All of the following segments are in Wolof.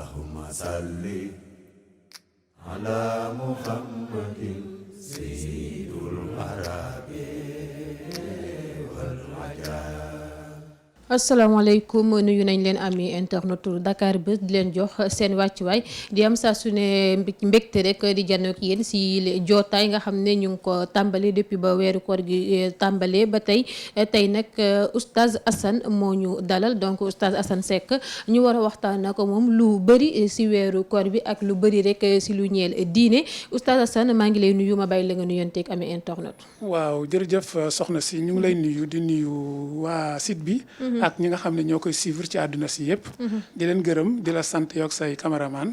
اللهم صل على محمد سيد العرب والعجاب. asalaamaaleykum nuyu nañ leen ami internetu Dakar Buzz di leen jox seen wàccuwaay di am saa su ne mbégte rek di jànnoog yéen si jootaay nga xam ne ñu ngi ko tàmbali depuis ba weeru koor gi tàmbalee ba tey nag oustaz Assane moo ñu dalal donc oustaz Assane Seck ñu war a waxtaan ak moom lu bëri si weeru koor bi ak lu bëri rek si lu ñeel diine oustaz Assane maa ngi lay nuyu ma bàyyi la nga nuyonteeg ami internet. waaw jërëjëf soxna si ñu ngi lay nuyu di nuyu waa site bi. ak ñi nga xam ne ñoo koy suivre ci àdduna si yëpp. di leen gërëm di la sant yook say caméraman.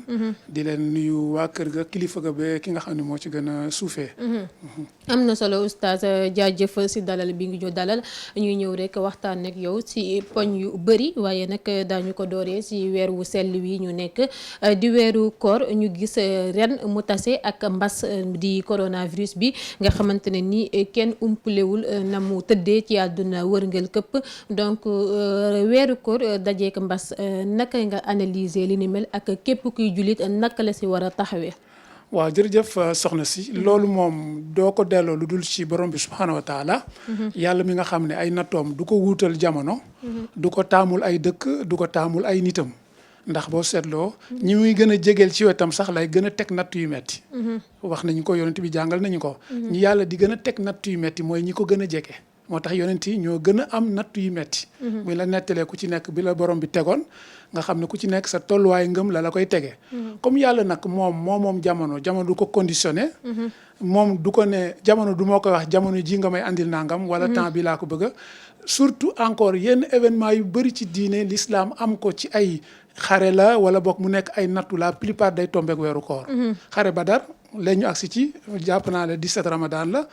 di leen nuyu waa kër ga kilifa ga ba ki nga xam ne moo ci gën a suufee. am na solo oustaz jaajëf si dalal bi ngi ñu dalal ñuy ñëw rek waxtaan ak yow si poñ yu bëri waaye nag daañu ko dooree si weer wu sell wi ñu nekk di weeru koor ñu gis ren mu tase ak mbas di coronavirus bi nga xamante ne ni kenn umpulewul na mu tëddee ci àdduna wërngël këpp donc weeru koor dajeek mbas naka nga analyser li ni mel ak képp kuy jullit naka la si war a taxawee. waaw jërëjëf soxna si loolu moom doo ko delloo lu dul ci borom bi subhaanahu wa taala yàlla mi nga xam ne ay nattoom du ko wuutal jamono du ko taamul ay dëkk du ko taamul ay nitam ndax boo seetloo ñi muy gën a jegeel ci wetam sax lay gën a teg natt yu metti wax nañu ko yonent bi jàngal nañu ko ñi yàlla di gën a teg natt yu metti mooy ñi ko gën a jege moo tax yonent yi ñoo gën a am natt yu metti muy la nettalee ku ci nekk bi la borom bi tegoon nga xam ne ku ci nekk sa tolluwaay ngëm la koy tege comme yàlla nag moom jamono du ko conditionné moom du ko ne jamono du moo koy wax jamono ji nga may andil nangam wala temps bi laa ko bëgg surtout encore yenn événement yu bëri ci diine l'islam am ko ci ay xare la wala boog mu nekk ay nattu la plupart day tombeek weeru koor xare Badar léegi ñu agsi ci jàpp naa le 17 Ramadan la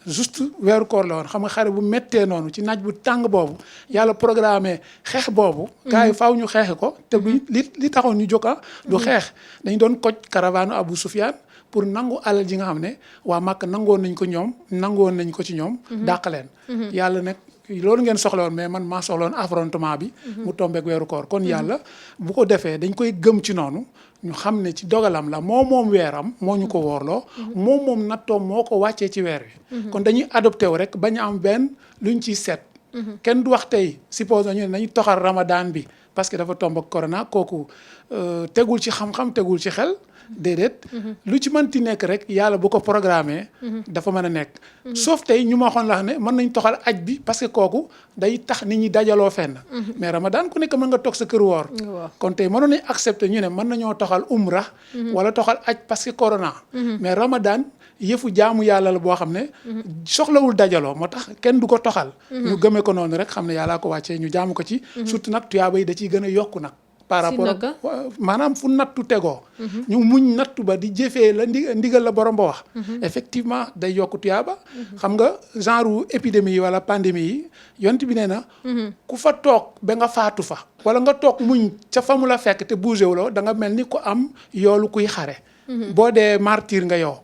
juste weeru koor la woon xam nga xare bu méttee noonu ci naaj bu tàng boobu yàlla programmé xeex boobu gars yi faaw ñu xeexe ko te li taxoon ñu jóg du xeex dañ doon koj caravane Abu Sufyan pour nangu alal ji nga xam ne waa Màkka nangoon nañ ko ci ñoom dàq leen yàlla nag loolu ngeen soxla woon mais man maa soxla woon affrontement bi mu tombeek weeru koor kon yàlla bu ko defee dañ koy gëm ci noonu ñu xam ne ci dogalam la moom weeram moo ñu ko woorloo moom nattoom moo ko wàccee ci weer wi kon dañuy adopté wu rek bañ am benn luñ ciy seet kenn du wax tey suppose ñu ne nañu toxal ramadan bi parce que dafa tombe ak corona kooku tegul ci xam-xam tegul ci xel déedéet lu ci mënti nekk rek yàlla bu ko programmé dafa mën a nekk sauf tey ñu ma waxoon la ne mën nañ toxal aj bi parce que kooku day tax nit ñi dajaloo fenn mais ramadan ku nekk mën nga toog sa kër woor kon tey mënoon nañ accepter ñu ne mën nañoo toxal umra wala toxal aj parce que corona mais ramadan yëfu jaamu yàlla la boo xam ne soxlawul dajaloo moo tax kenn du ko toxal ñu gëmee ko noonu rek xam ne yàllaa ko wàccee ñu jaamu ko ci surtout nag tuyaaba yi da ciy gën a yokku nag par rapport maanaam fu nattu tegoo ñu muñ nattu ba di jëfee la ndigal la borom ba wax effectivement day yokk tuyaaba xam nga genre épidémie yi wala pandémie yi yont bi nee na ku fa toog ba nga faatu fa wala nga toog muñ ca fa mu la fekk te bougé wuloo da nga mel ni ku am yoolu kuy xare boo dee martyr nga yow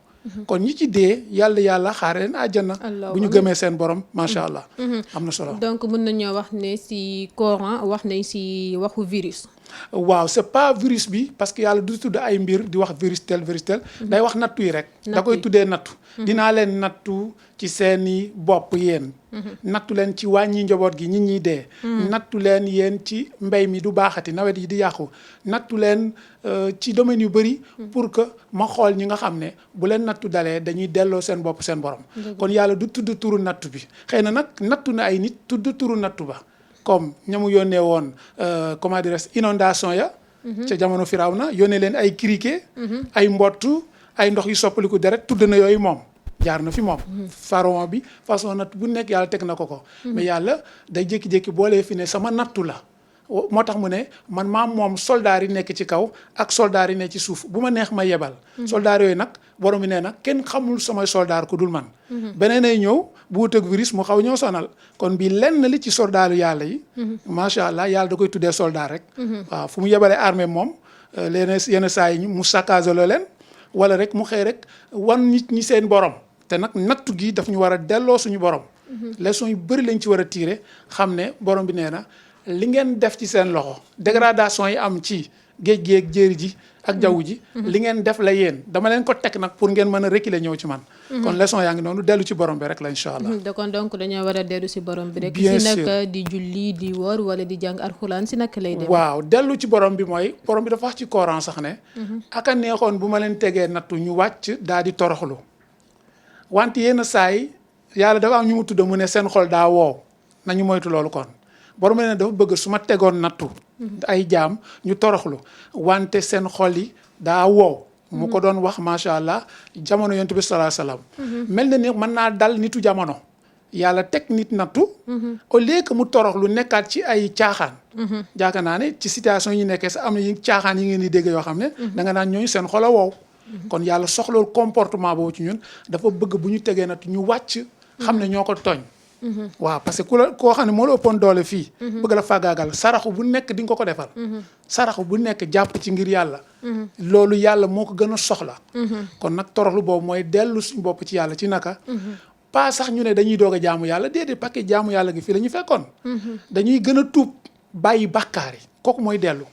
kon ñi ci dee yàlla xaare leen àjjana bu ñu gëmee seen borom macha allah am na solo donc mën nañoo wax ne si Coran wax nañ si waxu virus waaw c'est pas virus bi parce que yàlla du tudd ay mbir di wax virus tel day wax nattu yi rek da koy tuddee nattu dinaa leen nattu ci seeni bopp yéen nattu leen ci wàññi njaboot gi nit ñi dee nattu leen yéen ci mbéy mi du baaxati nawet yi di yàqu nattu leen ci domaine yu bëri pour que ma xool ñi nga xam ne bu leen nattu dalee dañuy delloo seen bopp seen borom kon yàlla du tudd turu nattu bi xëy na nag nattu na ay nit tudd turu nattu ba comme ñamu yónnee woon comment dirais inondation ya ca jamono Firawna yónnee leen ay criquet ay mbottu ay ndox yu soppaliku deret tudd na yooyu moom jaar na fi moom pharaon bi façon natt bu nekk yàlla teg na ko mais yàlla day jékki-jékki boolee fi ne sama nattu la moo tax mu ne man maam moom soldaar yi nekk ci kaw ak soldaar yi nekk ci suuf bu ma neex ma yebal soldaar yooyu nag borom bi nee na kenn xamul samay soldaar ku dul man beneen ay ñëw bu wut ak virus mu xaw ñëw sonal kon bi lenn li ci soldaaru yàlla yi macha allah yàlla da koy tuddee soldaar rek waaw fu mu yebalee armée moom yenn saa yi mu saccagé leen wala rek mu xëy rek wan nit ñi seen borom te nag nattu gi daf ñu war a delloo suñu borom leçon yu bëri lañ ci war a tirer xam ne borom bi nee na li ngeen def ci seen loxo dégradation yi am ci géej géej jéeri ji ak jaww ji li ngeen def la yéen dama leen ko teg nag pour ngeen mën a reculer ñëw ci man kon leçon yaa ngi noonu dellu ci borom bi rek la incha allah da kon donc dañoo war a dellu si borom bi rek bien si sûr nag di julli di woor wala di jàng alxuraan si nag lay dem waaw dellu ci borom bi mooy borom bi dafa wax ci Coran sax ne aka neexoon bu ma leen tegee nattu ñu wàcc daal di toroxlu wante yenn saa yi yàlla dafa am ñu mu tudd mu ne seen xol daa woow nañu moytu loolu kon borom bi ne dafa bëgg su ma tegoon nattu ay jaam ñu toroxlu wante seen xol yi daa woow mu ko doon wax macha allah jamono yonent bi sallallahu alayhi wasallam mel na ni mën naa dal nitu jamono yàlla teg nit nattu au lieu que mu toroxlu nekkaat ci ay caaxaan jaaka naa ne ci situation yi nekkee sax am na yi caaxaan yi ngeen di dégg yoo xam ne da nga naan ñooñu seen xol a woow kon yàlla soxlool comportement boobu ci ñun dafa bëgg bu ñu tegee nattu ñu wàcc xam ne ñoo ko tooñ waaw parce que ku la koo xam ne moo la ëppoon doole fii bëgg la fàggaagal saraxu bu nekk di nga ko defal saraxu bu nekk jàpp ci ngir yàlla loolu yàlla moo ko gën a soxla kon nag toroxlu boobu mooy dellu suñu bopp ci yàlla ci naka pas sax ñu ne dañuy doog a jaamu yàlla déedéet parce que jaamu yàlla gi fii la ñu fekkoon dañuy gën a tuub bàyyi bàkkaar yi kooku mooy dellu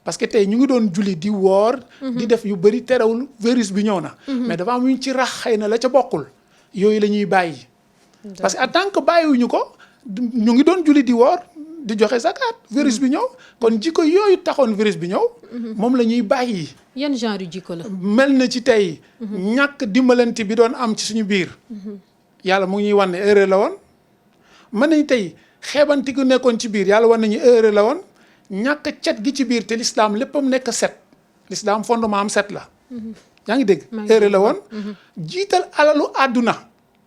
parce que tey ñu ngi doon julli di woor di def yu bëri terewul virus bi ñëw na mais dafa am ñu ci rax xëy na la ca bokkul yooyu la ñuy bàyyi parce que en tant que bàyyiwuñu ko ñu ngi doon julli di woor di joxe zakat virus bi ñëw kon jikko yooyu taxoon virus bi ñëw moom la ñuy bàyyi yan genre yu jikko la mel na ci tey ñàkk dimbalante bi doon am ci suñu biir yàlla mu ngi ñuy wan ne erreur la woon mën nañ tey xeebanti gu nekkoon ci biir yàlla wan nañu erreur la woon ñàkk cet gi ci biir te l'islam léppam nekk set l'islam fondement am set la yaa ngi dégg erreur la woon jiital alalu àdduna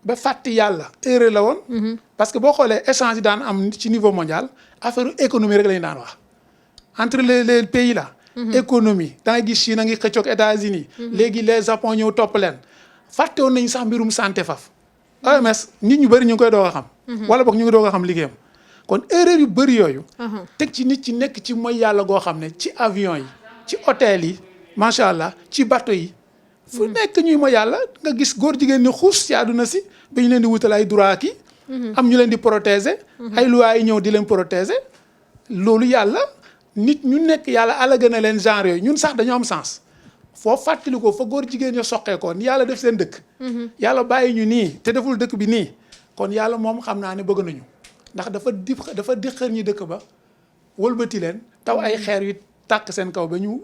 ba fàtte yàlla erreur la woon parce que boo xoolee échange yi daan am ci niveau mondial affaire économie rek la ñu daan wax entre les pays là économie da ngay gis Chine a ngi xëccoog États-Unis léegi les Japon ñëw topp leen fàtte woon nañu sax mbirum santé faf OMS nit ñu bëri ñu ngi koy doog a xam wala boog ñu ngi doog a xam liggéeyam kon erreur yu bëri yooyu teg ci nit ci nekk ci mooy yàlla goo xam ne ci avion yi ci hôtel yi macha allah ci bateau yi fu nekk ñuy mooy yàlla nga gis góor jigéen ni xuus ci àdduna si ba ñu leen di wutal ay droit ki am ñu leen di protéger ay loi yi ñëw di leen protéger loolu yàlla nit ñu nekk yàlla alaga na leen genre yooyu ñun sax dañoo am sens foo fàttali ko fa góor jigéen ña soqee ko ni yàlla def seen dëkk yàlla bàyyi ñu nii te deful dëkk bi nii kon yàlla moom xam naa ne bëgg nañu ndax dafa dixër ñi dëkk ba wëlbati leen taw ay xeer yu tàkk seen kaw ba ñu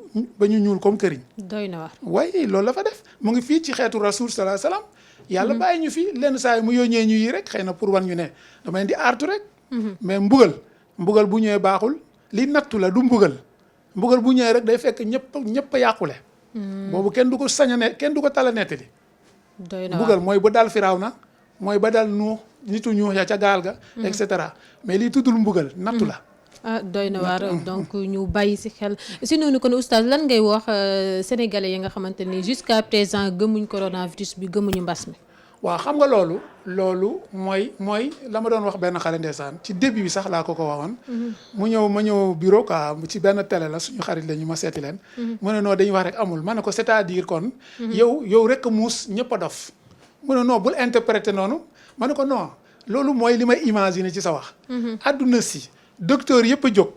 ñuul comme këriñ doy na waar waaye loolu la fa def mu ngi fii ci xeetu rasul sallallahu alayhi wasallam yàlla bàyyi ñu fii lenn saa yi mu yónnee ñu yi rek xëy na pour wan ñu ne dama leen di aartu rek mais mbugal bu ñëwee baaxul li nattu la du mbugal bu ñëwee rek day fekk ñëpp a yàqule boobu kenn du ko sañ a ne kenn du ko tala nettali mbugal mooy ba dal Firawna mooy ba dal Nuux nitu ñuux ya ca gaal ga et cetera mais lii tuddul mbugal nattu la doy na waar donc ñu bàyyi ci xel si noonu kon oustaz lan ngay wax sénégalais yi nga xamante ni jusqu'à présent gëmuñ coronavirus bi gëmuñu mbas mi waaw xam nga loolu mooy la ma doon wax benn xale ndeysaan ci début bi sax laa ko waxoon ma ñëw bureau quoi ci benn télé la suñu xarit la ñu ma seeti leen mu ne non dañuy wax rek amul ma ne ko c'est-à-dire kon yow rek muus ñëpp a dof mu ne non bul interpréter noonu ma ne ko non loolu mooy li may imaginer ci sa wax adduna si docteur yëpp a jóg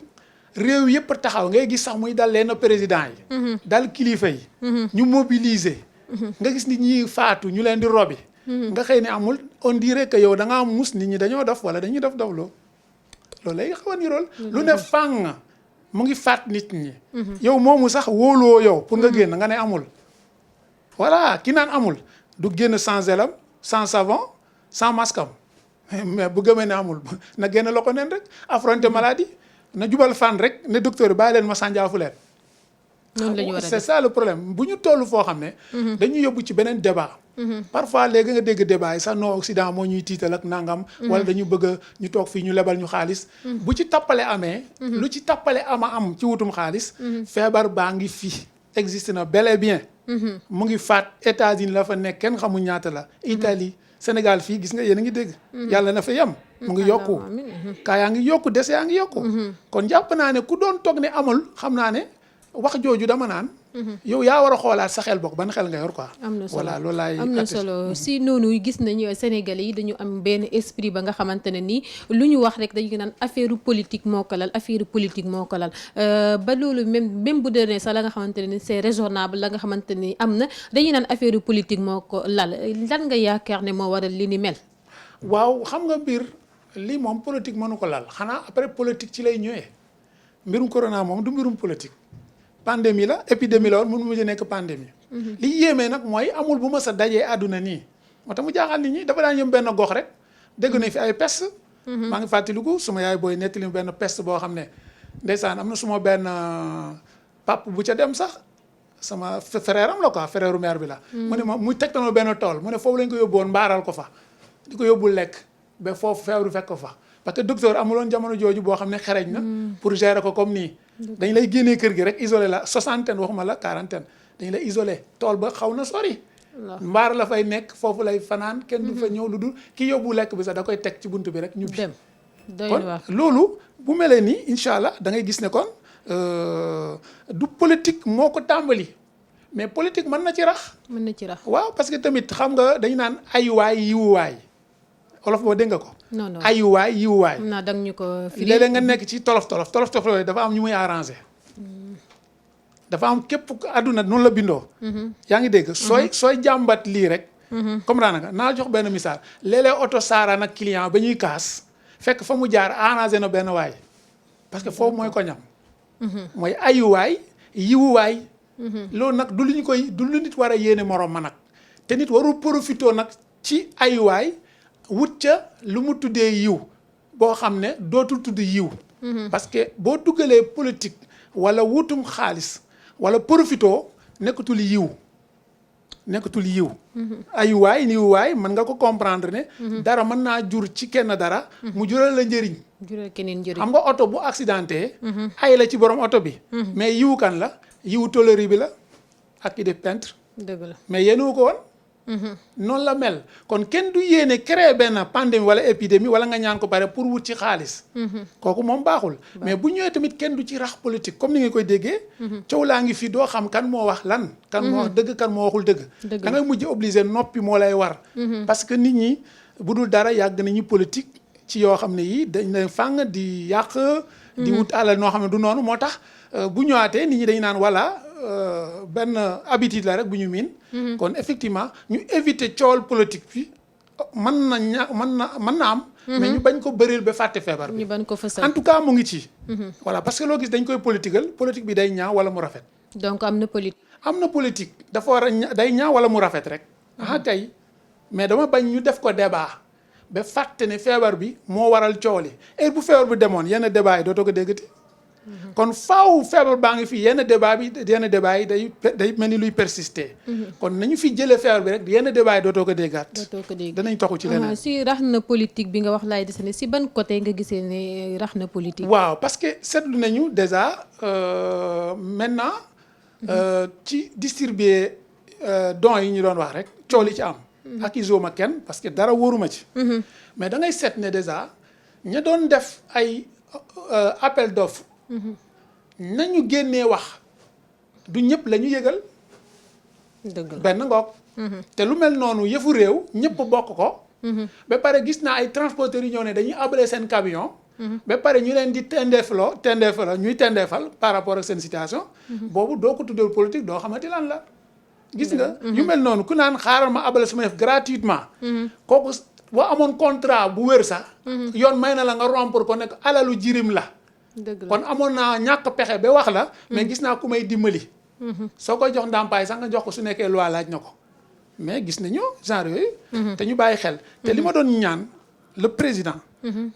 réew yëpp a taxaw ngay gis sax muy dal leen président yi dal kilifa yi ñu mobiliser nga gis nit ñi faatu ñu leen di robi nga xëy ne amul on dirait que yow da ngaa mus nit ñi dañoo dof wala dañuy dof loolu lay xaw a nirool lu ne fàng mu ngi faat nit ñi yow moomu sax wóoloo yow pour nga génn nga ne amul voilà ki naan amul du génn sans gelam sans savon sans masque am mais bu gëmee ne amul na génn la ko neen rek affronter maladie na jubal fan rek ne docteur yi bàyyi leen ma sànjaafu leen noonu la ñu war a def c'est ça le problème bu ñu toll foo xam ne dañuy yóbbu ci beneen débat parfois léegi nga dégg débat yi sax non Occident moo ñuy tiital ak nangam wala dañu bëgg ñu toog fii ñu lebal ñu xaalis bu ci tappale amee lu ci tappale am ci wutum xaalis feebar baa ngi fii existe na bel et bien mu ngi faat États-Unis la fa nekk kenn xamul ñaata la Italie Sénégal fii gis nga yéen a ngi dégg yàlla na fa yem mu ngi yokku kaa yaa ngi yokku des yaa ngi yokku kon jàpp naa ne ku doon toog ne amul xam naa ne wax jooju dama naan yow yaa war a xoolaat sa xel bokk ban xel nga yor quoi. am na solo voilà loolu laay am na solo si noonu gis nañu Sénégalais yi dañu am benn esprit ba nga xamante ne nii lu ñu wax rek dañu naan affaire politique moo ko lal affaire politique moo ko lal ba loolu même bu dee sax la nga xamante ne ni c'est raisonnable la nga xamante ni am na dañuy naan affaire politique moo ko lal lan nga yaakaar ne moo waral li ni mel. waaw xam nga mbir lii moom politique mënu ko lal xanaa après politique ci lay ñëwee mbirum corona moom du mbirum politique. pandémie la épidémie la woon mun mujj nekk pandémie. li yéemee nag mooy amul bu ma sa dajee àdduna nii moo tax mu jaaxal nit ñi dafa daan yëm benn gox rek dégg nañ fi ay peste. maa ngi fàttaliku suma yaay booy nettali benn peste boo xam ne ndeysaan am na suma benn pap bu ca dem sax sama frère am la quoi frère mère bi la. mu ne ma mu tegtaloo benn tool mu ne foofu lañ ko yóbbuwoon mbaaral ko fa di ko yóbbu lekk ba foofu feebaru fekk ko fa parce que docteur amuloon jamono jooju boo xam ne xereñ na pour gérer ko comme nii. dañ lay génnee kër gi rek isolé la 60 waxuma la 40 dañ lay isolé tool ba xaw na sori. mbaar la fay nekk foofu lay fanaan kenn du fa ñëw lu dul ki yóbbu lekk bi sax da koy teg ci bunt bi rek ñu dem kon loolu bu melee nii incha allah da ngay gis ne kon du politique moo ko tàmbali mais politique mën na ci rax. mën na ci rax waaw parce que tamit xam nga dañu naan ayuwaay yiwuwaay olof boo dégg nga ko. non non ayuwaay yiwuwaay. xam naa dang ñu ko firi léeg-léeg nga nekk ci tolof yooyu dafa am ñu muy arrangé. dafa am képp àdduna noonu la bindoo. yaa ngi dégg sooy jàmbat lii rek. comprendre nga naa jox benn misaal léeg-léeg oto saaraan ak client ba ñuy kaas fekk fa mu jaar arrangé na benn waay parce que foofu mooy ko ñam. mooy ayuwaay yiwuwaay. loolu nag du lu nit war a yéene morom ma nag te nit warul profité nag ci ayuwaay wut ca lu mu tuddee yiw boo xam ne dootul tudd yiw. parce que boo duggalee politique wala wutum xaalis. wala profito nekkatul yiw ayuwaay niwuwaay mën nga ko comprendre ne dara mën naa jur ci kenn dara mu jural la njëriñ xam nga oto bu accidenté ay la ci borom oto bi mais yiwu kan la yiwu tôlerie bi la ak ki def peintre dëgg la mais yéenewu ko woon noonu la mel kon kenn du yéene créer benn pandémie wala épidémie wala nga ñaan ko pare pour wut ci xaalis kooku moom baaxul mais bu ñëwee tamit kenn du ci rax politique comme ni nga koy déggee coow laa ngi fi doo xam kan moo wax lan kan moo wax dëgg kan moo waxul dëgg da ngay mujj obligé noppi moo lay war parce que nit ñi bu dul dara yàgg nañu politique ci yoo xam ne yi dañ leen fàng di yàq di wut alal noo xam ne du noonu moo tax bu ñëwaatee nit ñi dañu naan voilà benn habitude la rek bu ñu miin kon effectivement ñu éviter coowal politique bi mën na am mais ñu bañ ko bëril ba fàtte feebar bi ñu bañ ko fësal en tout cas mu ngi ci voilà parce que loo gis dañ koy politiqueal politique bi day ñaaw wala mu rafet donc am na politique dafa war a day ñaaw wala mu rafet rek kay mais dama bañ ñu def ko débat ba fàtte ne feebar bi moo waral coow li et bu feebar bi demoon yenn débat yi dootoo ko déggati kon faaw feebar baa ngi fi yenn débat yi day mel ni luy persister. kon nañu fi jëlee feebar bi rek yenn débat yi dootoo ko déggaat. danañ toxu ci leneen. si rax na politique bi nga wax laay dese ne si ban côté nga gisee ne rax na politique. waaw parce que seetlu nañu déjà maintenant. ci distribuer dons yi ñu doon wax rek coow li ci am. ak isoma kenn parce que dara wóoruma ci. mais da ngay seet ne déjà ña doon def ay appel d'offre. nañu génnee wax du ñëpp la ñu yëgal. dëgg la benn ngoog. te lu mel noonu yëfu réew ñëpp bokk ko. ba pare gis naa ay transporteurs yi ñëw ne dañuy abale seen camion. ba pare ñu leen di tendeefal ñuy tendeefal par rapport ak seen situation. boobu doo ko tuddee politique doo xamante lan la. gis nga yu mel noonu ku naan xaaral ma abale sama yëf gratuitement. kooku boo amoon contrat bu wér sax. yoon may na la nga rompre ko nekk alalu jirim la. kon amoon naa ñàkk pexe ba wax la mais gis naa ku may dimbali soo koy jox ndàmpaay sax nga jox ko su nekkee loi laaj na ko mais gis nañu genre yooyu te ñu bàyyi xel te li ma doon ñaan le président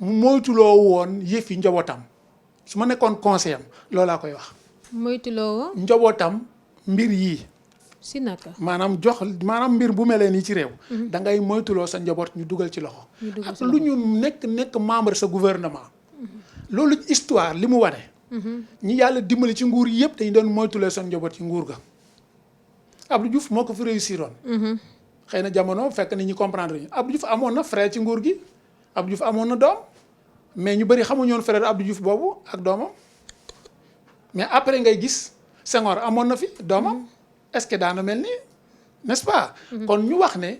mu moytuloo woon yëfi njabootam su ma nekkoon conseil am loolu laa koy wax moytuloo njabootam mbir yii si naka maanaam mbir bu melee nii ci réew da ngay moytuloo sa njaboot ñu dugal ci loxo ak lu ñu nekk membre sa gouvernement loolu histoire li mu wane. ñi yàlla dimbali ci nguur yëpp dañu doon moytulee seen njaboot ci nguur ga. Abdou Diouf moo ko fi réussiroon. xëy na jamono fekk na ñi comprendre ñu Abdou Diouf amoon na frère ci nguur gi Abdou Diouf amoon na doom mais ñu bëri xamuñu woon frère Abdou Diouf boobu ak doomam mais après ngay gis Senghor amoon na fi doomam est-ce que daana mel nii n'est-ce pas kon ñu wax ne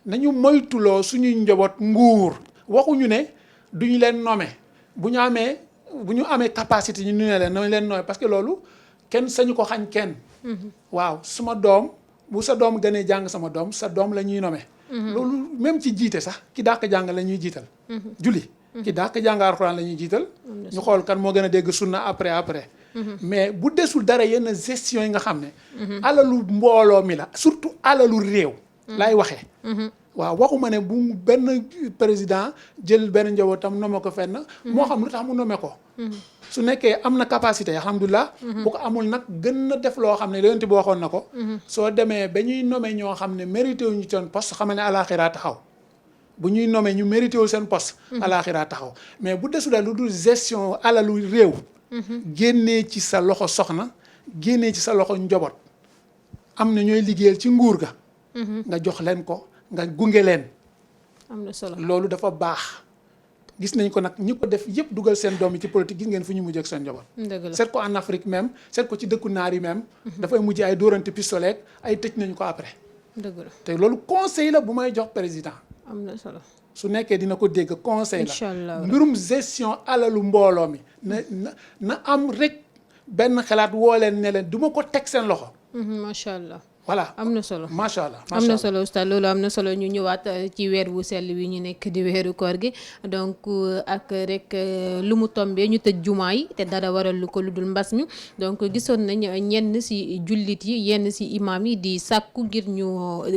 nañu moytuloo suñuy njaboot nguur waxuñu ne duñu leen nommer bu ñu amee capacité ñu ne leen nañ leen nommer parce que loolu kenn sañu ko xañ kenn waaw suma doom bu sa doom gënee jàng sama doom sa doom la ñuy nommer loolu même ci jiite sax ki dàq jàng la ñuy jiital julli ki dàq jàng alxuraan la ñuy jiital ñu xool kan moo gën a dégg sunna après mais bu desul dara yenn gestion yi nga xam ne alalu mbooloo mi la surtout alalu réew laay waxee waaw waxuma ne bu benn président jël benn njabootam nome ko fenn moo xam lu tax mu nome ko su nekkee am na capacité alhamdulilah bu ko amul nag gën na def loo xam ne yonent bi waxoon na ko soo demee ba ñuy nome ñoo xam ne mérité wuñu seen poste xam ne alaxira taxaw bu ñuy nome ñu mérité wul seen poste alaxira taxaw mais bu desul lu dul gestion alalu réew génnee ci sa loxo soxna génnee ci sa loxo njaboot am na ñooy liggéeyal ci nguur ga nga jox leen ko nga gunge leen am na solo loolu dafa baax gis nañ ko nag ñi ko def yëpp dugal seen doom yi ci politique gis ngeen fu ñu mujj ak seen njaboot seet ko en Afrique même seet ko ci dëkku naar yi même dafay mujj ay dóorante pistolet ay tëj nañ ko après dëgg la te loolu conseil la bu may jox président am na solo su nekkee dina ko dégg conseil la Inch'Allah. mbirum gestion alalu mbooloo mi na am rek benn xalaat woo leen ne leen du ma ko teg seen loxo macha allah voilà am na solo macha allah am na solo oustaz loolu am na solo ñu ñëwaat ci weer wu sell wi ñu nekk di weeru koor gi donc ak rek lu mu tombee ñu tëj jumaa yi te dara waral lu ko lu dul mbas mi donc gisoon nañ ñenn si jullit yi yenn si imam yi di sàkku ngir ñu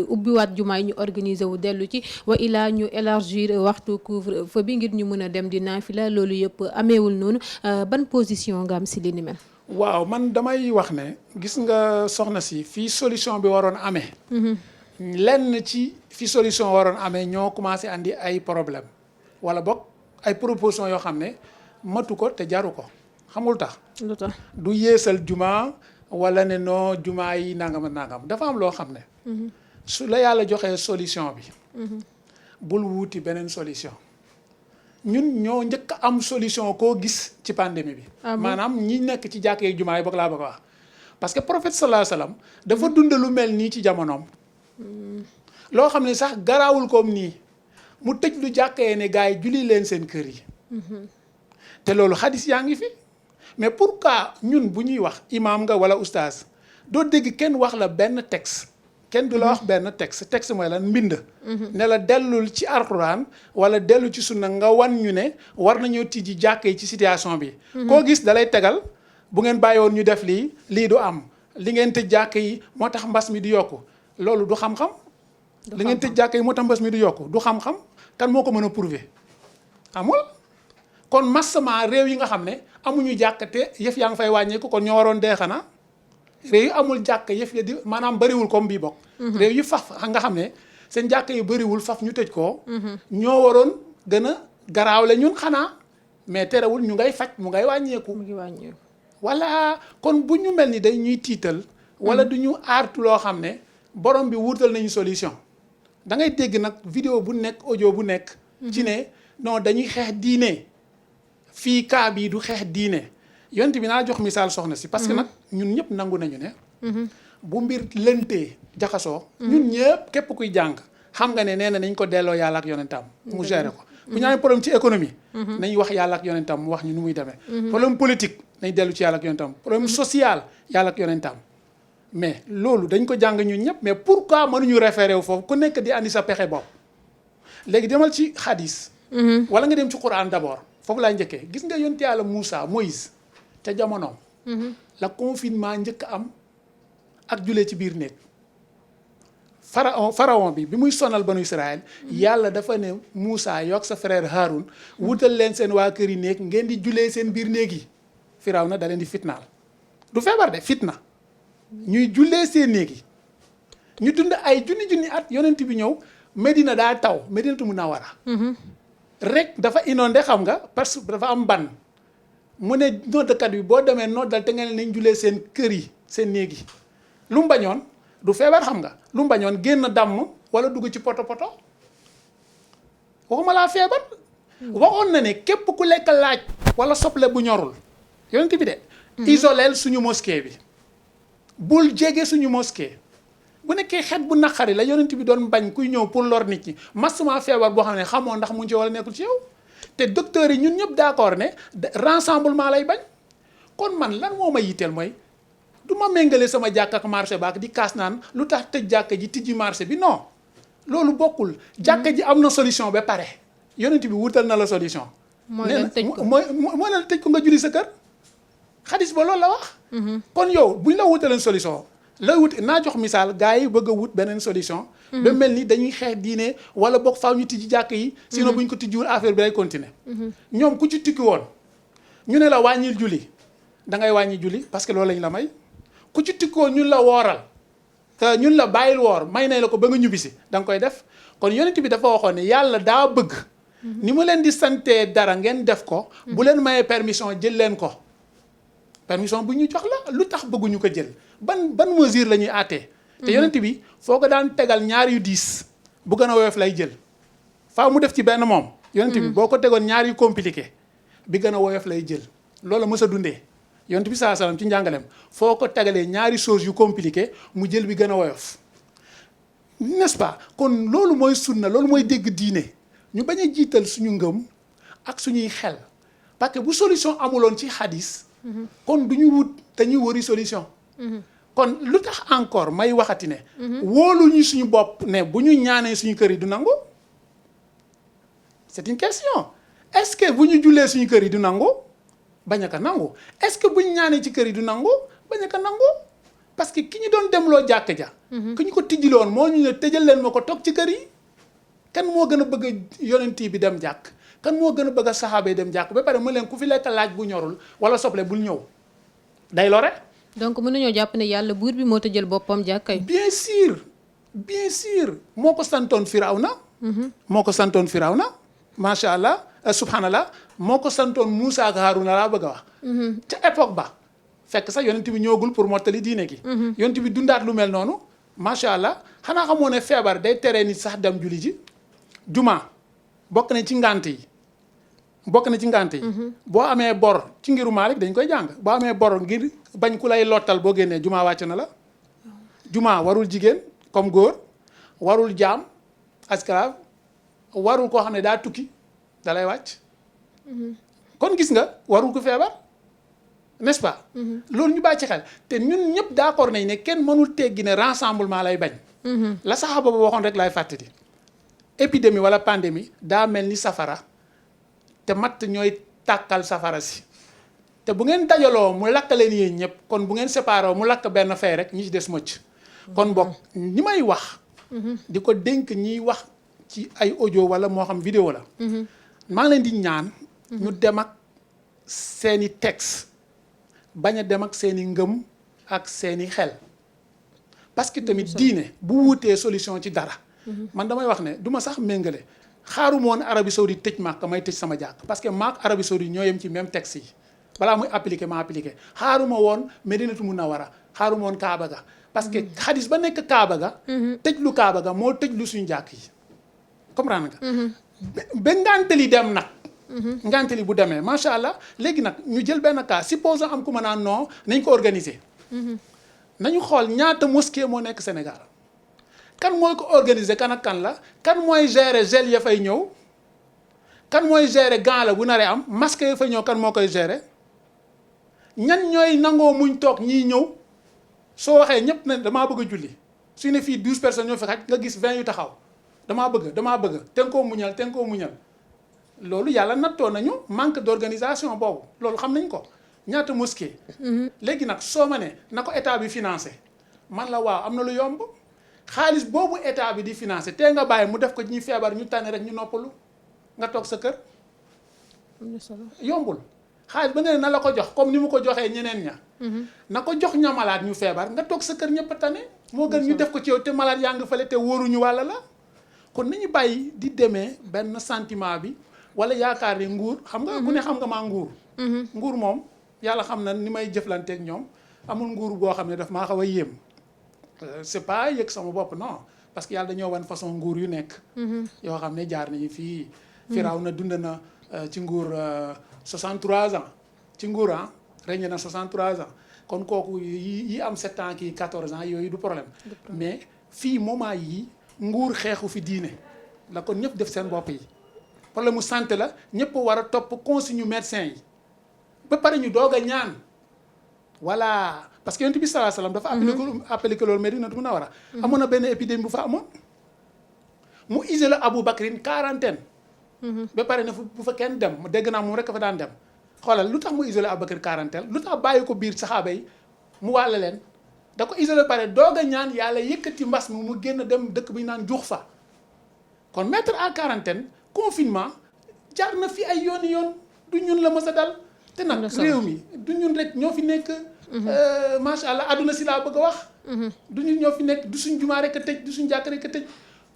ubbiwaat jumaa yi ñu organiser wu dellu ci wa ilaa ñu élargir waxtu couvre-feu bi ngir ñu mën a dem di naafila loolu yëpp ameewul noonu ban position nga am si li ni mel. waaw man damay wax ne gis nga soxna si fii solution bi waroon amee lenn ci fi solution waroon amee ñoo commencé andi ay problème wala boog ay proposition yoo xam ne matu ko te jaru ko xamul tax lu tax du yeesal juma wala ne noo juma yi nangam ak nangam dafa am loo xam ne su la yàlla joxee solution bi bul wuuti beneen solution ñun ñoo njëkk am solution koo gis ci pandémie bi maanaam ñi nekk ci jàkk yeeg jumaa yi boog laa bëgg a wax parce que prophète sallallahu alayhi wasallam dafa dund lu mel nii ci jamonoom loo xam ne sax garaawul comme nii mu tëj lu jàkkee ne gars yi julli leen seen kër yi te loolu xadis yaa ngi fi mais pourquoi ñun bu ñuy wax imam nga wala oustaz doo dégg kenn wax la benn texte kenn du la wax benn texte mooy lan mbind ne la dellul ci alxuraan wala dellu ci sunna nga wan ñu ne war nañoo tijji jàkk yi ci situation bi koo gis dalay tegal bu ngeen bàyyi woon ñu def lii du am li ngeen tëj jàkk yi moo tax mbas mi di yokku loolu du xam-xam li ngeen tëj jàkk yi moo tax mbas mi di yokku du xam-xam kan moo ko mën a prouver amul kon massement réew yi nga xam ne amuñu jàkk te yëf yaa ngi fay wàññeeku kon ñoo waroon dee xanaa réew yi amul jàkk yëf ya di maanaam bëriwul comme bii bokk réew yi faf nga xam ne seen jàkk yi bëriwul faf ñu tëj ko ñoo waroon gën a garaawle ñun xanaa mais terewul ñu ngay faj mu ngay wàññeeku voilà kon bu ñu mel ni day ñuy tiital wala du ñu aartu loo xam ne borom bi wuutal nañu solution da ngay dégg nag vidéo bu nekk audio bu nekk ci ne non dañuy xeex diine fii cas bii du xeex diine yonent bi naa jox misaal soxna si parce que nag ñun ñëpp nangu nañu ne bu mbir lëntee jaxasoo ñun ñëpp képp kuy jàng xam nga ne nee na nañ ko delloo yàlla ak yonentam mu géré ko bu ñu amee problème ci économie nañ wax yàlla ak yonentam mu wax ñu nu muy demee problème politique nañ dellu ci yàlla ak yonentam problème social yàlla ak yonentam mais loolu dañ ko jàng ñun ñëpp mais pourquoi mënuñu référé wu foofu ku nekk di andi sa pexe bopp léegi demal ci hadis wala nga dem ci Quran d'abord foofu laa njëkkee gis nga yonent yàlla Moussa Moïse ca jamonoom la confinement njëkk am ak julee ci biir néeg pharaon bi muy sonal banu Israël yàlla dafa ne Moussa yokk sa frère Haroun wutal leen seen waa kër yi néeg ngeen di julee seen biir néeg yi Firawna da leen di fitnaal du feebar de fitna ñuy jullee seen néeg yi ñu dund ay junni at yonent bi ñëw Medina daa taw Medinatu Munawwara rek dafa inondé xam nga parce que dafa am ban mu ne noddkat bi boo demee noddal te ngeen nañ jullee seen kër yi seen néeg yi lu mu bañoon du feebar xam nga lu mu bañoon génn damm wala dugg ci poto waxuma laa feebar waxoon na ne képp ku lekk laaj wala soble bu ñorul yonent bi de isoleel suñu mosquée bi bul jege suñu mosquée bu nekkee xet bu naqari la yonent bi doon bañ kuy ñëw pour lor nit ñi masuma feebar boo xam ne xamoo ndax mu ngi ci wala nekkul ci yow te docteurs yi ñun ñëpp d'accord ne rassemblement lay bañ kon man lan moo ma yitteel mooy du ma méngale sama jàkk ak marché baak di kaas naan lu tax tëj jàkka ji tijji marché bi non loolu bokkul jàkka ji am na solution ba pare yonent bi wutal na la solution mooy leen tëj ko mooy leen tëj ko nga julli sa kër xadis ba loolu la wax kon yow buñ la wutaleen solution la wut naa jox misaal gars yi bëgg a wut beneen solution ba mel ni dañuy xeex diine wala boog faaw ñu tijji jàkk yi sinon buñ ko tijjiwul affaire bi day continuer ñoom ku ci tukki woon ñu ne la wàññil julli da ngay wàññi julli parce que loolu lañ la may ku ci tukki woon ñun la wooral te ñun la bàyyil woor may nañ la ko ba nga ñibbisi da nga koy def kon yonent bi dafa waxoon ne yàlla daa bëgg ni mu leen di santee dara ngeen def ko bu leen mayee permission jël leen ko permission bu ñu jox la lu tax bëgguñu ko jël ban mesure la ñuy àttee te yonent bi foo ko daan tegal ñaar yu diis bu gën a woyof lay jël faaw mu def ci benn moom yonent bi boo ko tegoon ñaar yu compliqué bi gën a woyof lay jël loolu mës a dundee yonent bi saa salaam ci njàngaleem foo ko tegalee ñaari choses yu compliqué mu jël bi gën a woyof n'est-ce pas kon loolu mooy sunna loolu mooy dégg diine ñu bañ a jiital suñu ngëm ak suñuy xel parce que bu solution amuloon ci hadis kon du ñu wut dañuy wëri solution kon lu tax encore may waxati ne wóolu ñu suñu bopp ne bu ñu ñaanee suñu kër yi du nangu c'est une question est-ce que bu ñu jullee suñu kër yi du nangu bañ a ko nangu est-ce que bu ñu ñaanee ci kër yi du nangu bañ a ko nangu parce que ki ñu doon demloo jàkk ja ki ñu ko tijjiloon moo ñu ne tëjal leen ma ko toog ci kër yi kan moo gën a bëgg a yonent bi dem jàkk kan moo gën a bëgg a saxaaba yi dem jàkk ba pare mu leen ku fi lekk laaj bu ñorul wala soble bul ñëw day lore. donc mën nañoo jàpp ne yàlla buur bi moo tëjal boppam jàkkay. bien sûr moo ko santoon Firawna. moo ko santoon Firawna macha allah subhanallah moo ko santoon Moussa ak Haruna laa bëgg a wax. ca époque ba fekk sax yonent bi ñëwagul pour mottali diine gi. yonent bi dundaat lu mel noonu macha allah xanaa xamoo ne feebar day tere nit sax dem julli ji. juma bokk na ci ngànt yi. boo amee bor ci ngiru Maalik dañ koy jàng boo amee bor ngir bañ ku lay lottal boo génnee juma wàcc na la. juma warul jigéen comme góor warul jaam esclave warul koo xam ne daa tukki da lay wàcc. kon gis nga warul ko feebar n'est-ce pas. loolu ñu bàyyi ci xel te ñun ñëpp d'accord nañ ne kenn mënul teggi ne rassemblement lay bañ. la saxaaba ba waxoon rek lay fàttali. épidémie wala pandémie daa mel ni safara te matt ñooy tàkkal safara si te bu ngeen dajaloo mu lakk leen yéen ñëpp kon bu ngeen séparé mu lakk benn fay rek ñi ci des mëcc kon bokk ñi may wax di ko dénk ñiy wax ci ay audio wala moo xam vidéo la maa ngi leen di ñaan ñu dem ak seeni texte bañ a dem ak seeni ngëm ak seeni xel parce que tamit diine bu wuutee solution ci dara man damay wax ne du ma sax méngale xaaruma woon Arabie Saoudite tëj Makka may tëj sama jàkk parce que maak Arabie Saoudite ñoo yem ci même texte yi balaa muy appliqué ma appliqué xaaruma woon Medinatu Munawara xaaruma woon Kaaba ga parce que xadis ba nekk Kaaba ga tëj lu Kaaba ga moo tëj lu suñu jàkk yi comprendre nga ba ngantali dem nag ngantali bu demee macha allah léegi nag ñu jël benn cas supposons am ku ma naan non nañ ko organiser nañu xool ñaata mosquée moo nekk Sénégal kan mooy ko organiser kan ak kan la kan mooy gérer gel ya fay ñëw kan mooy gérer gant la bu naree am masque ya fay ñëw kan moo koy gérer ñan ñooy nangoo muñ toog ñiy ñëw soo waxee ñëpp ne damaa bëgg a julli su ne fii 12 personnes ñoo fi xaj nga gis 20 yu taxaw damaa bëgg te nga koo muñal loolu yàlla nattoo nañu manque d'organisation boobu loolu xam nañ ko ñaata mosquée. léegi nag soo ma ne na ko état bi financé man la waaw am na lu yomb. xaalis boobu état bi di financé te nga bàyyi mu def ko ñuy feebar ñu tànn rek ñu noppalu nga toog sa kër. yombul xaalis ba ne na la ko jox comme ni mu ko joxee ñeneen ña. na ko jox ña malade ñu feebar nga toog sa kër ñëpp a tane. moo gën ñu def ko ci yow te malade yaa ngi fële te wóoruñu wàlla la. kon nañu bàyyi di demee benn sentiment bi wala yaakaar ne nguur xam nga ku ne xam nga maa nguur. nguur moom yàlla xam na ni may jëflanteeg ñoom amul nguur boo xam ne daf maa xaw a yéem. c'est pas yëg sama bopp non parce que yàlla dañoo wan façon nguur yu nekk. yoo xam ne jaar nañu fii. Firawna dund na ci nguur 63 ans ci nguur régné na 63 ans kon kooku yi am 7 ans kii 14 ans yooyu du problème mais fii moment yi nguur xeexu fi diine la kon ñëpp def seen bopp yi problème mu santé la ñëpp war a topp consigne médecin yi ba pare ñu doog a ñaan voilà parce que yonent bi sallallahu alayhi wasallam dafa appliqué loolu Medinatu Munawwara amoon na benn épidémie bu fa amoon mu isolé Abu Bakrin quarantaine ba pare na bu fa kenn dem dégg naa moom rek fa daan dem xoolal lu tax mu isolé Abu Bakr quarantaine lu tax bàyyi ko biir saxaaba yi mu wàll leen da ko isolé pare doog a ñaan yàlla yëkkati mbas mi mu génn dem dëkk bi ñu naan juux fa kon mettre en quarantaine confinement jar na fi ay yooni yoon du ñun la mës a dal te nag réew mi du ñun rek ñoo fi nekk macha allah adduna si laa bëgg a wax du ñun ñoo fi nekk du suñ jumaa rek a tëj du suñ jàkk rek a tëj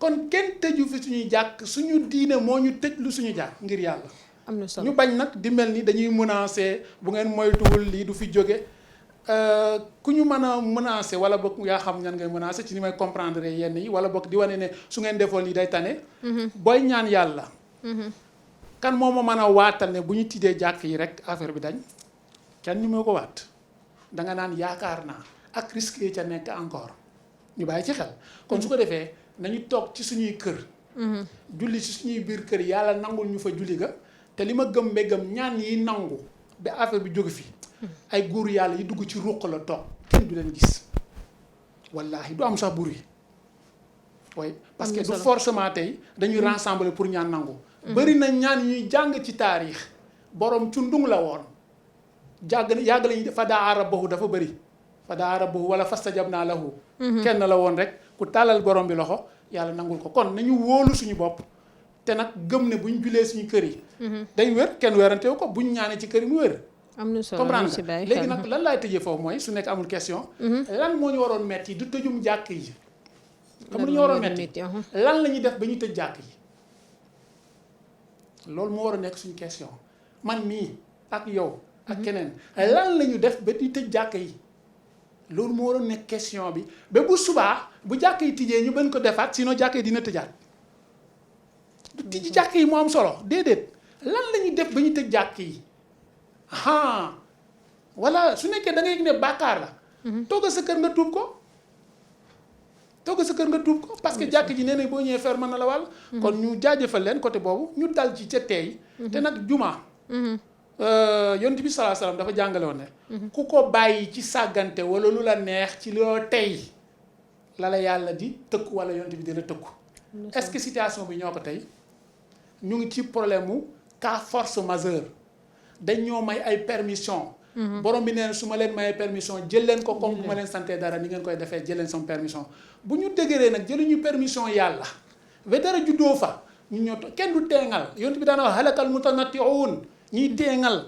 kon kenn tëju fi suñuy jàkk suñu diine moo ñu tëj lu suñu jàkk ngir yàlla am na solo ñu bañ nag di mel ni dañuy menacer bu ngeen moytuwul lii du fi jóge ku ñu mën a menacer wala boog yaa xam ñan ngay menacer ci ni may comprendre yenn yi wala boog di wane ne su ngeen defoon lii day tane booy ñaan yàlla kan moo ma mën a waatal ne bu ñu tiddee jàkk yi rek affaire bi dañ kenn ñu moo ko waat da nga naan yaakaar naa ak risque yi ca nekk encore ñu bàyyi ci xel kon su ko defee nañu toog ci suñuy kër julli ci suñuy biir kër yàlla nangul ñu fa julli ga te li ma gëm mbégam ñaan yi nangu ba affaire bi jóge fi ay góor yàlla yi dugg ci ruq la toog kenn du leen gis wallahi du am sax bruit oui parce que du forcément tey dañuy rassembler pour ñaan nangu bëri na ñaan ñuy jàng ci taarix borom cundung la woon yàgg lañu fadaa rabbahu dafa bëri fadaa rabbahu wala fastajabnaa lahu kenn la woon rek ku tàllal borom bi loxo yàlla nangul ko kon nañu wóolu suñu bopp te nag gëm ne buñ julee suñu kër yi day wér kenn weerantewu ko buñ ñaanee ci kër yi mu wér am na solo comprendre nga léegi nag lan laay tëjee foofu mooy su nekk amul question lan moo ñu waroon metti du tëjum jàkk yi xam lu ñu waroon metti lan la ñuy def ba ñu tëj jàkk yi loolu moo war a nekk suñu question man mii ak yow ak keneen lan la ñu def ba di tëj jàkk yi loolu moo war a nekk question bi ba bu subaa bu jàkk yi tijjee ñu bañ ko defaat sinon jàkk yi dina tëjaat du tijji jàkk yi moo am solo déedéet lan la ñuy def ba ñu tëj jàkk yi wala su nekkee da ngay ne bàkkaar la toogal sa kër nga tuub ko parce que jàkk ji nee na boo ñëwee fer mën na la wàll kon ñu jaajëfal leen côté boobu ñu dal ci ca teey te nag jumaa yonent bi sallallahu alayhi wasallam dafa jàngale woon ne ku ko bàyyi ci sàggante wala lu la neex ci loo tey la la yàlla di tëkku wala yonent bi dina tëkku est-ce que situation bi ñoo ko tey ñu ngi ci problème mu cas force majeure dañ ñoo may ay permission borom bi nee na su ma leen mayee permission jël leen ko comme bu ma leen santee dara ni ngeen koy defee jël leen sama permission bu ñu dëgëree nag jëluñu permission yàlla ba dara juddoo fa ñu ñoo kenn du teengal yonent bi daana wax halakal mutanatti'un ñiy teengal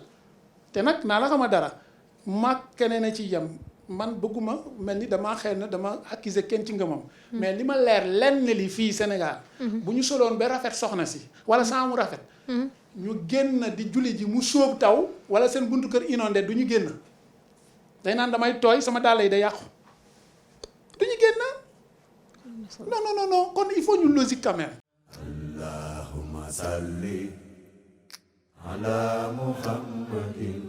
te nag naa la xama dara mag keneen a ci yem man bëgguma mel ni dama xëy na dama accuser kenn ci ngëmam mais li ma leer lenn li fii Sénégal bu ñu soloon ba rafet soxna si wala saa mu rafet ñu génn di julli ji mu sóob taw wala seen buntu kër inondé du ñu génn day naan damay tooy sama dàll yi day yàqu du ñu génn non kon il faut ñu logique quand même. Allahumma salli ala Muhammadin